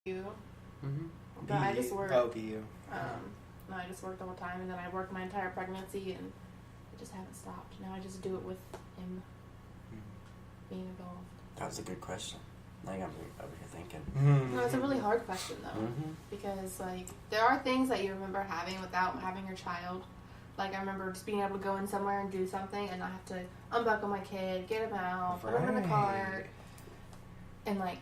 you. Mm-hmm. But I just worked. Oh, BU. No, I just worked the whole time, and then I worked my entire pregnancy, and I just haven't stopped. Now I just do it with him being involved. That was a good question. Now you got me over here thinking. Mm-hmm. No, it's a really hard question, though. Mm-hmm. Because, like, there are things that you remember having without having your child. Like, I remember just being able to go in somewhere and do something and not have to unbuckle my kid, get him out, put him in the car. And, like,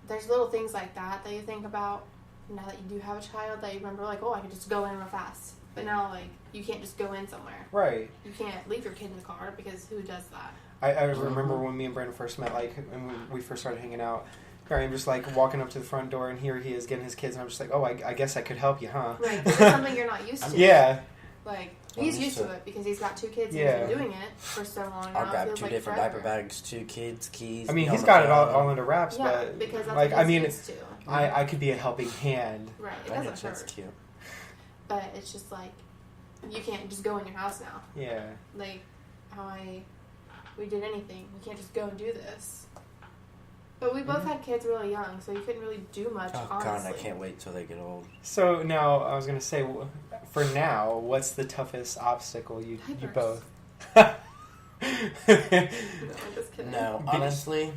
there's little things like that you think about now that you do have a child that you remember, like, oh, I can just go in real fast. But now, like, you can't just go in somewhere. Right. You can't leave your kid in the car because who does that? I remember when me and Brandon first met, like, and when we first started hanging out, I'm just, like, walking up to the front door, and here he is getting his kids, and I'm just like, oh, I guess I could help you, huh? Right, because it's something you're not used to. Yeah. Like, he's used to it because he's got 2 kids and Yeah. he's been doing it for so long now. I'll grab It feels 2 like different forever. diaper bags, 2 kids, keys. I mean, be he's on got the it all phone. under wraps, Yeah, but, because that's like, what I he's mean, used to. I could be a helping hand. Right, it I doesn't think that's hurt. cute. But it's just like, you can't just go in your house now. Yeah. Like, we did anything. We can't just go and do this. But we both had kids really young, so you couldn't really do much, Oh, honestly. God, I can't wait till they get old. So, now, I was going to say, for now, what's the toughest obstacle you Diapers. both? No, I'm just kidding. No, honestly,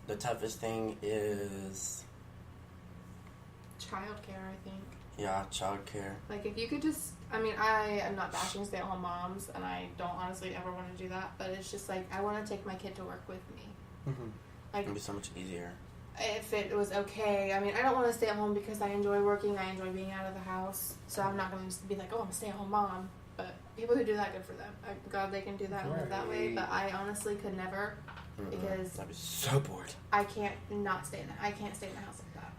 the toughest thing is, Childcare, I think. yeah, childcare. Like, if you could just... I mean, I am not bashing stay-at-home moms, and I don't honestly ever want to do that, but it's just like, I want to take my kid to work with me. Mm-hmm. Like, It'd be so much easier. if it was okay. I mean, I don't want to stay at home because I enjoy working. I enjoy being out of the house. So I'm not going to just be like, oh, I'm a stay-at-home mom. But people who do that, good for them. I'm glad they can do that and live that way. But I honestly could never because I'd be so bored. I can't not stay in the I can't stay in the house like that.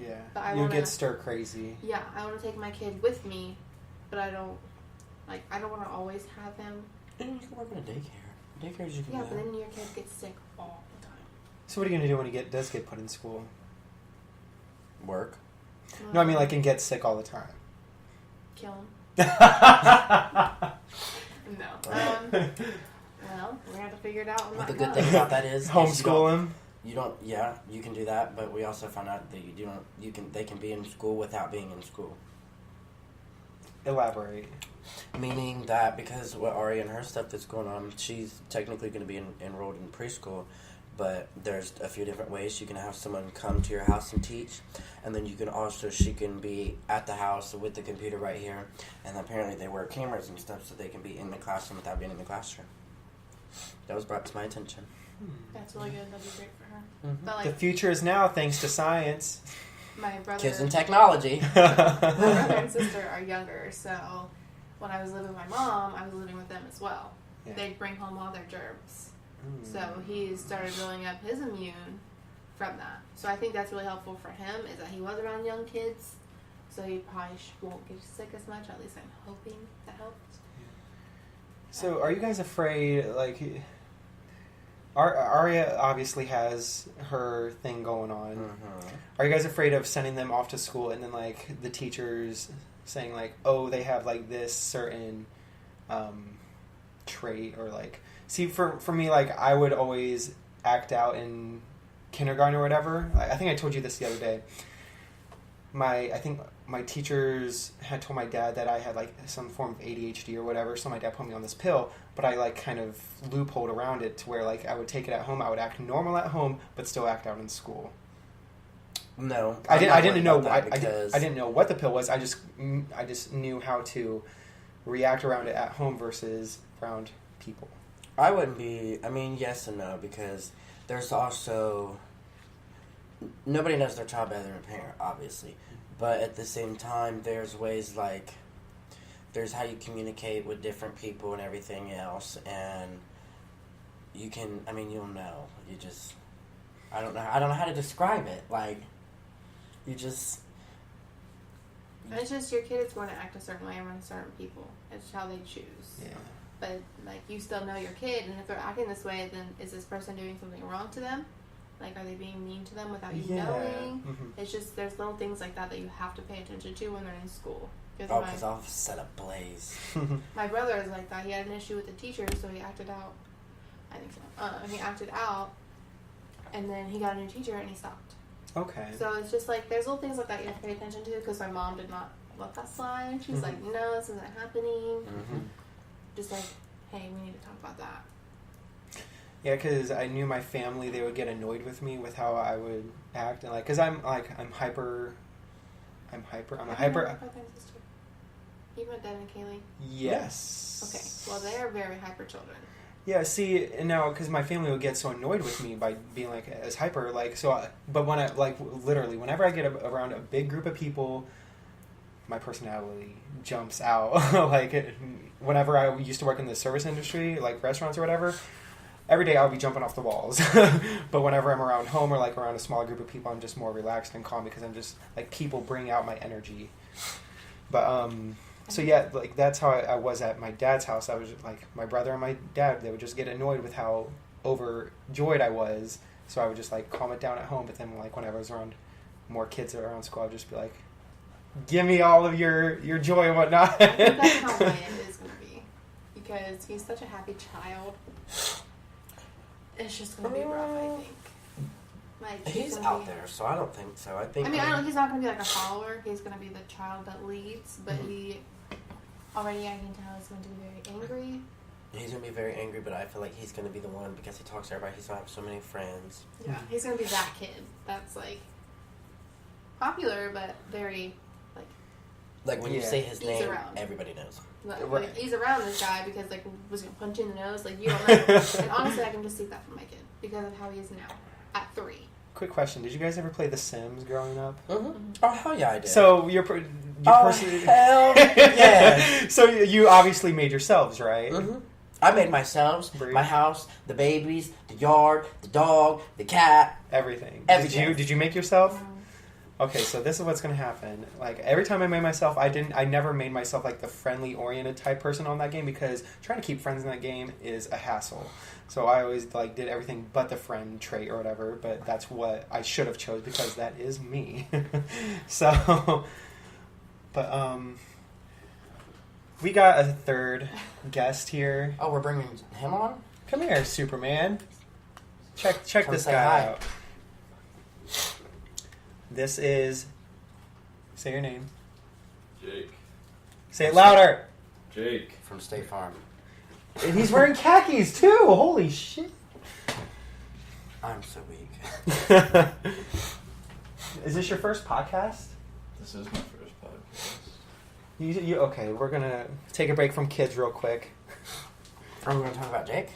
Yeah. But I You'll wanna, get stir crazy. Yeah, I want to take my kid with me, but I don't want to always have him. And you can work in a daycare. Daycares you can Yeah, do. but then your kid gets sick all the time. So what are you going to do when he does get put in school? Work. No, I mean, like, and get sick all the time. Kill him. No. Well, we have to figure it out on But that the good time. thing about that is Homeschool him. You don't. Yeah, you can do that. But we also found out that you don't. You can. They can be in school without being in school. Elaborate. Meaning that because what Ari and her stuff that's going on, she's technically going to be enrolled in preschool, but there's a few different ways. You can have someone come to your house and teach, and then you can also, she can be at the house with the computer right here, and apparently they wear cameras and stuff so they can be in the classroom without being in the classroom. That was brought to my attention. That's really good. That'd be great for her. Mm-hmm. But The like future is now thanks to science. my brother, Kids and technology. my brother and sister are younger, so when I was living with my mom, I was living with them as well. Yeah. They'd bring home all their germs, so he started building up his immune from that. So I think that's really helpful for him is that he was around young kids, so he probably won't get sick as much. At least I'm hoping that helped. So, are you guys afraid, like, Aria obviously has her thing going on. Mm-hmm. Are you guys afraid of sending them off to school and then, like, the teachers saying, like, oh, they have, like, this certain trait or, like... See, for me, like, I would always act out in kindergarten or whatever. I think I told you this the other day. I think my teachers had told my dad that I had, like, some form of ADHD or whatever, so my dad put me on this pill, but I, like, kind of loopholed around it to where, like, I would take it at home, I would act normal at home, but still act out in school. No, I didn't know because I didn't know what the pill was. I just knew how to react around it at home versus around people. I wouldn't be. I mean, yes and no, because there's also nobody knows their child better than a parent, obviously. But at the same time, there's ways like there's how you communicate with different people and everything else, and you can. I mean, you'll know. You just. I don't know how to describe it. Like, you just. It's just your kid is going to act a certain way around certain people. It's how they choose. Yeah. But, like, you still know your kid, and if they're acting this way, then is this person doing something wrong to them? Like, are they being mean to them without you knowing? Mm-hmm. It's just, there's little things like that you have to pay attention to when they're in school. Because I'll set a blaze. My brother is like that. He had an issue with the teacher, so he acted out. I think so. He acted out, and then he got a new teacher, and he stopped. Okay. So it's just like, there's little things like that you have to pay attention to, because my mom did not let that slide. She's like, no, this isn't happening. Just like, hey, we need to talk about that. Yeah, because I knew my family, they would get annoyed with me with how I would act. And like, because I'm hyper. I'm a hyper. You met Dad and Kaylee? Yes. Okay. Well, they are very hyper children. Yeah, see, and now, because my family would get so annoyed with me by being, like, as hyper, like, so, but when I, like, literally, whenever I get around a big group of people, my personality jumps out. Like, whenever I used to work in the service industry, like, restaurants or whatever, every day I'll be jumping off the walls. But whenever I'm around home or, like, around a smaller group of people, I'm just more relaxed and calm because I'm just, like, people bring out my energy. But, so yeah, like that's how I was at my dad's house. I was like, my brother and my dad, they would just get annoyed with how overjoyed I was. So I would just like calm it down at home. But then like whenever I was around more kids around school, I'd just be like, give me all of your joy and whatnot. I think that's how Ryan is going to be. Because he's such a happy child. It's just going to be rough, I think. Like, he's out there, so I don't think so. I think. He's not going to be like a follower. He's going to be the child that leads. But he already, I can tell, is going to be very angry. He's going to be very angry, but I feel like he's going to be the one because he talks to everybody. He's going to have so many friends. Yeah, he's going to be that kid that's like popular, but very like when you say his name, around. Everybody knows. Like, he's around this guy because like was going to punch you in the nose. Like you don't know. And honestly, I can just see that from my kid because of how he is now at 3. Quick question: did you guys ever play The Sims growing up? Oh hell yeah, I did. So hell yeah. So you obviously made yourselves, right? I made myself, my house, the babies, the yard, the dog, the cat, everything. Everything. Did you make yourself? Okay, so this is what's gonna happen. Like every time I made myself, I never made myself like the friendly oriented type person on that game because trying to keep friends in that game is a hassle. So I always like did everything but the friend trait or whatever, but that's what I should have chose because that is me. So but we got a third guest here. Oh, we're bringing him on? Come here, Superman. Check Come this say guy hi. out. This is... Say your name. Jake. Say it louder. Jake. From State Farm. And he's wearing khakis, too. Holy shit. I'm so weak. Is this your first podcast? This is my first podcast. Okay, we're going to take a break from kids real quick. Are we going to talk about Jake?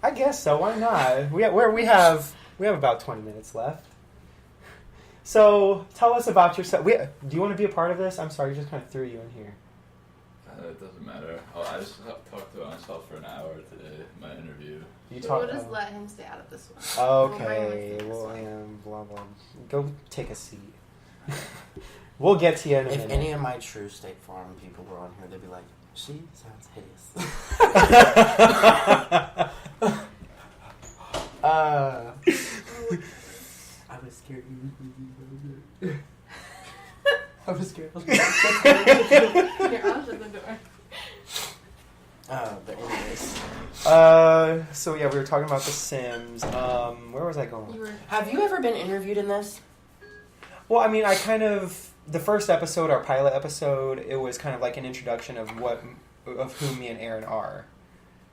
I guess so. Why not? We have about 20 minutes left. So, tell us about yourself. Do you want to be a part of this? I'm sorry, I just kind of threw you in here. It doesn't matter. I just talked to myself for an hour today, my interview. We'll just let him stay out of this one. Okay, blah, blah. Go take a seat. We'll get to you in a minute. If any of my true State Farm people were on here, they'd be like, she sounds hideous. I was scared. I was scared. Here, I'll shut the door. But anyways. So yeah, we were talking about The Sims. Where was I going? Have you ever been interviewed in this? Well, I mean, the first episode, our pilot episode, it was kind of like an introduction of who me and Erin are.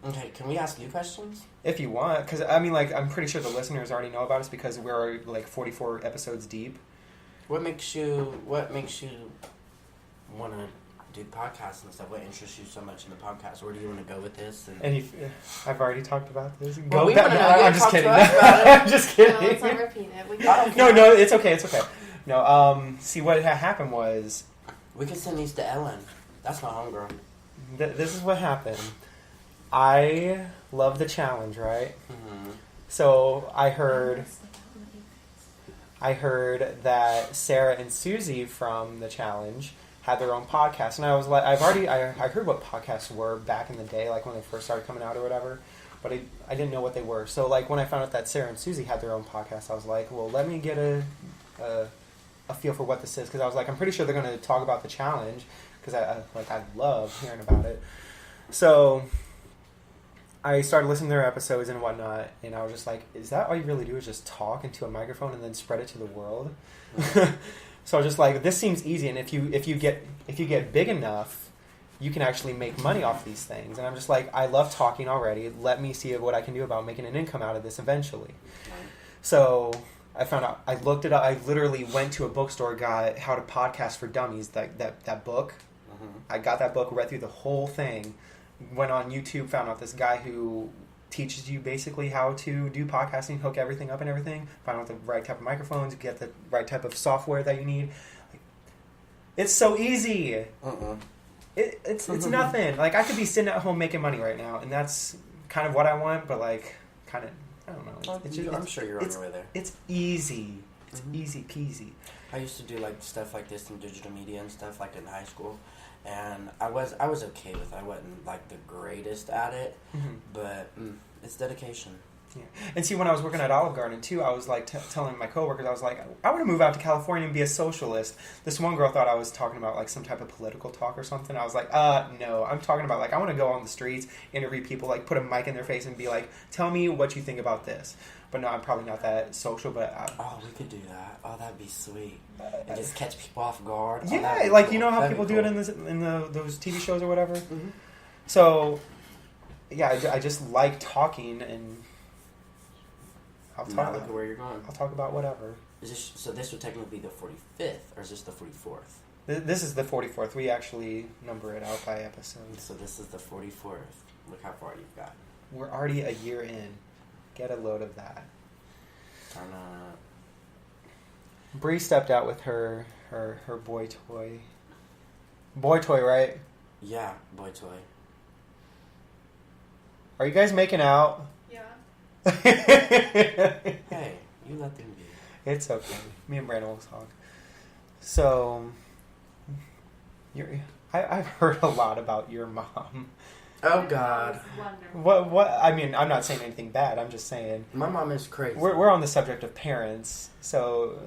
Okay, can we ask you questions? If you want, because I mean, like, I'm pretty sure the listeners already know about us because we're like 44 episodes deep. What makes you want to do podcasts and stuff? What interests you so much in the podcast? Where do you want to go with this? And I've already talked about this. Well, I'm just kidding. I'm just kidding. No, let's not repeat it. No, it's okay. It's okay. No, see, what happened was... We could send these to Ellen. That's my homegirl. This is what happened. I love the challenge, right? Mm-hmm. So I heard that Sarah and Susie from the challenge had their own podcast, and I was like, I heard what podcasts were back in the day, like when they first started coming out or whatever, but I didn't know what they were. So like when I found out that Sarah and Susie had their own podcast, I was like, well, let me get a feel for what this is, because I was like, I'm pretty sure they're going to talk about the challenge, because I love hearing about it. So I started listening to their episodes and whatnot, and I was just like, is that all you really do is just talk into a microphone and then spread it to the world? So I was just like, this seems easy, and if you get big enough, you can actually make money off these things. And I'm just like, I love talking already. Let me see what I can do about making an income out of this eventually. So I found out, I looked it up. I literally went to a bookstore, got How to Podcast for Dummies, that book. Mm-hmm. I got that book, read through the whole thing, went on YouTube, found out this guy who teaches you basically how to do podcasting, hook everything up and everything, find out the right type of microphones, get the right type of software that you need. It's so easy. It's nothing. Like, I could be sitting at home making money right now, and that's kind of what I want, but like, kind of, I don't know. I'm sure you're on your way there. It's easy. It's easy peasy. I used to do like stuff like this in digital media and stuff like in high school, and I was okay with it. I wasn't like the greatest at it, but it's dedication. Yeah. And see, when I was working at Olive Garden too, I was like telling my coworkers, I was like, I want to move out to California and be a socialist. This one girl thought I was talking about like some type of political talk or something. I was like, no, I'm talking about like, I want to go on the streets, interview people, like put a mic in their face and be like, tell me what you think about this. But no, I'm probably not that social, but... oh, we could do that. Oh, that'd be sweet. And just catch people off guard. Yeah, like, cool. You know how people do it in those TV shows or whatever? Mm-hmm. So, yeah, I just like talking, and I'll talk. Now look at where you're going. I'll talk about whatever. So this would technically be the 45th, or is this the 44th? This is the 44th. We actually number it out by episode. So this is the 44th. Look how far you've got. We're already a year in. Get a load of that. Turn up. Bree stepped out with her boy toy. Boy toy, right? Yeah, boy toy. Are you guys making out? Yeah. Hey, you let them be. It's okay. Me and Brandon will talk. So, I've heard a lot about your mom. Oh, God. What? I mean, I'm not saying anything bad. I'm just saying. My mom is crazy. We're on the subject of parents, so...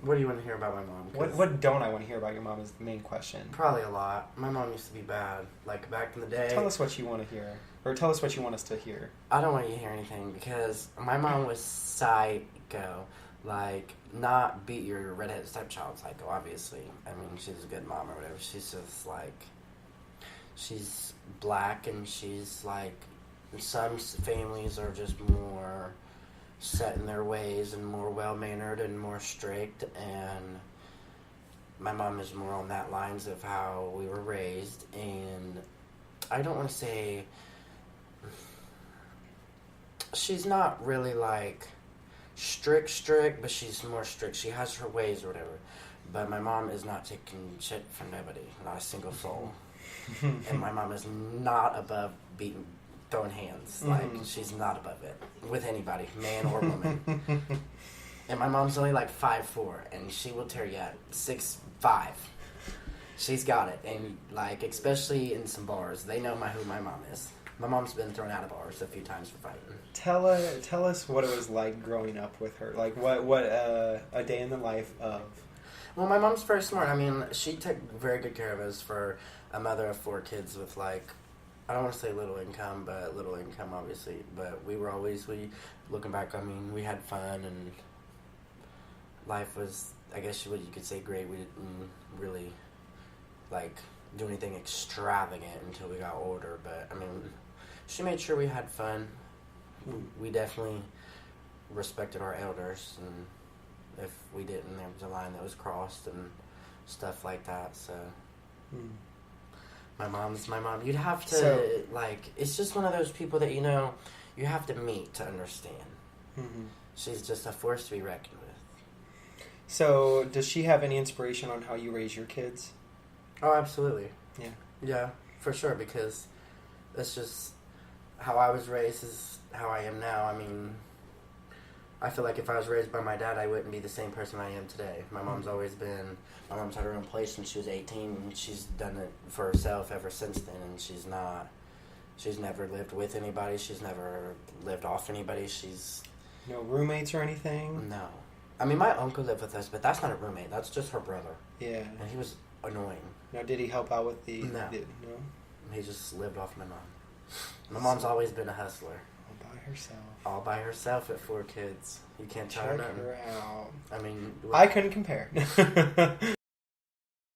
What do you want to hear about my mom? What don't I want to hear about your mom is the main question. Probably a lot. My mom used to be bad. Like, back in the day... Tell us what you want to hear. Or tell us what you want us to hear. I don't want you to hear anything, because my mom was psycho. Like, not beat your redheaded stepchild psycho, obviously. I mean, she's a good mom or whatever. She's just, like... She's black, and she's like, some families are just more set in their ways and more well-mannered and more strict, and my mom is more on that lines of how we were raised. And I don't want to say she's not really like strict, but she's more strict. She has her ways or whatever, but my mom is not taking shit from nobody, not a single soul. And my mom is not above throwing hands. Like, she's not above it with anybody, man or woman. And my mom's only like 5'4", and she will tear you up 6'5". She's got it. And like, especially in some bars, they know who my mom is. My mom's been thrown out of bars a few times for fighting. Tell us what it was like growing up with her. Like, what a day in the life of. Well, my mom's very smart. I mean, she took very good care of us for a mother of 4 kids with, like, I don't want to say little income, but little income, obviously. But looking back, I mean, we had fun, and life was, I guess what you could say, great. We didn't really, like, do anything extravagant until we got older. But, I mean, she made sure we had fun. We definitely respected our elders, and if we didn't, there was a line that was crossed and stuff like that. So my mom's my mom. You'd have to like, it's just one of those people that you have to meet to understand. She's just a force to be reckoned with. So does she have any inspiration on how you raise your kids? Oh, absolutely. Yeah, for sure, because that's just how I was raised is how I am now. I mean, I feel like if I was raised by my dad, I wouldn't be the same person I am today. My mom's had her own place when she was 18, and she's done it for herself ever since then, and she's never lived with anybody, she's never lived off anybody, No roommates or anything? No. I mean, my uncle lived with us, but that's not a roommate, that's just her brother. Yeah. And he was annoying. Now, did he help out with the... No. No? He just lived off my mom. My mom's always been a hustler. All by herself. All by herself at 4 kids. You can't tell her Check nothing. her out. I mean... I couldn't compare.